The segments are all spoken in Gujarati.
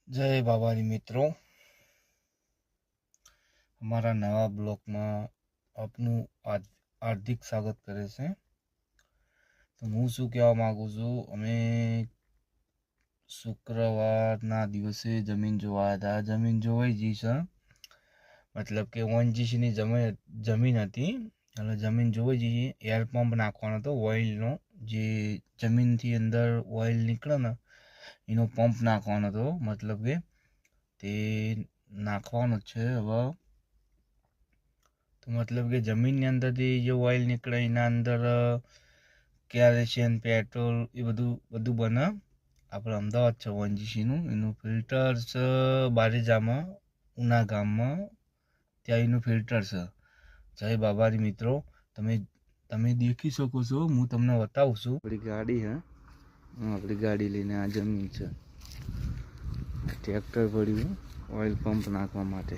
જય બાબાની મિત્રો, અમારા નવા બ્લોગમાં આપનું હાર્દિક સ્વાગત કરે છે. તો હું શું કહેવા માગું છું, અમે શુક્રવારના દિવસે જમીન જોવા હતા. જમીન જોવાઈ ગઈ છે, મતલબ કે ONGCની જમીન હતી અને જમીન જોવાઈ જઈએ. એર પંપ નાખવાનો હતો ઓઇલનો, જે જમીનથી અંદર ઓઇલ નીકળે ને એનો પંપ નાખવાનો હતો. મતલબ કે તે નાખવાનો છે હવે. તો મતલબ કે જમીનની અંદરથી જે ઓઇલ નીકળે એના અંદર કેરોસીન, પેટ્રોલ એ બધું બને. આપણે અમદાવાદ છે ONGCનું, એનું ફિલ્ટર છે બારેજામાં, ઉના ગામમાં, ત્યાં એનું ફિલ્ટર છે. જય બાબારી મિત્રો, તમે દેખી શકો છો, હું તમને બતાવું છું. આપણી ગાડી હે, આપણી ગાડી લઈને આ જમીન છે. ટ્રેક્ટર પડ્યું ઓઇલ પંપ નાખવા માટે.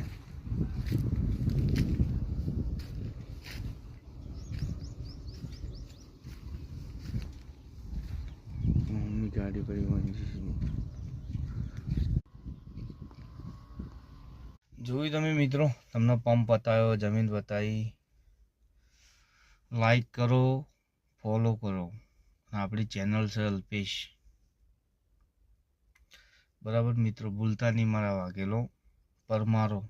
ગાડી પડી ONGCની. જોયું તમે મિત્રો, તમને પંપ બતાવ્યો, જમીન બતાવી. લાઈક કરો, ફોલો કરો. આપણી ચેનલ છે અલ્પેશ, બરાબર મિત્રો, ભૂલતા નહીં મારા વાઘેલો પરમારો.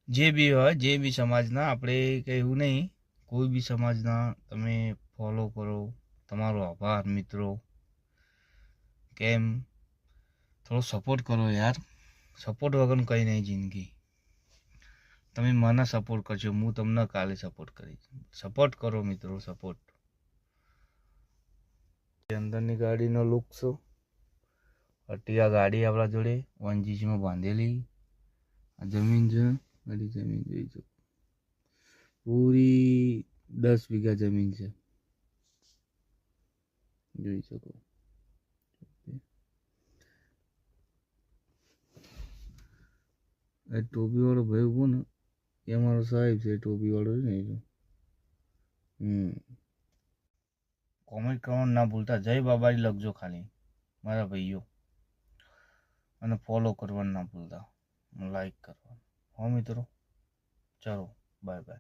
જે બી હોય, જે બી સમાજના, આપણે કંઈ એવું નહીં, કોઈ બી સમાજના તમે ફોલો કરો. તમારો આભાર મિત્રો. કેમ થોડો સપોર્ટ કરો યાર, સપોર્ટ વગર કંઈ નહીં જિંદગી. તમે મને સપોર્ટ કરજો, હું તમને કાલે સપોર્ટ કરીશ. સપોર્ટ કરો મિત્રો, સપોર્ટ. અંદરની ગાડીનો લુક છો, અટિયા ગાડી આપણા જોડે ONGCમાં બાંધેલી. આ જમીન છે, બધી જમીન જોઈ છો, પૂરી 10 વીઘા જમીન છે, જોઈ શકો. એ ટોપી વાળો ભાઈ ઉભો ને, એ અમારો સાહેબ છે. ટોપી વાળો છે ને એ. કોમેન્ટ કરવાનું ના ભૂલતા, જય બાબાજી લખજો ખાલી મારા ભાઈઓ, અને ફોલો કરવાનું ના ભૂલતા, લાઈક કરવાનું. હો મિત્રો, ચાલો બાય બાય.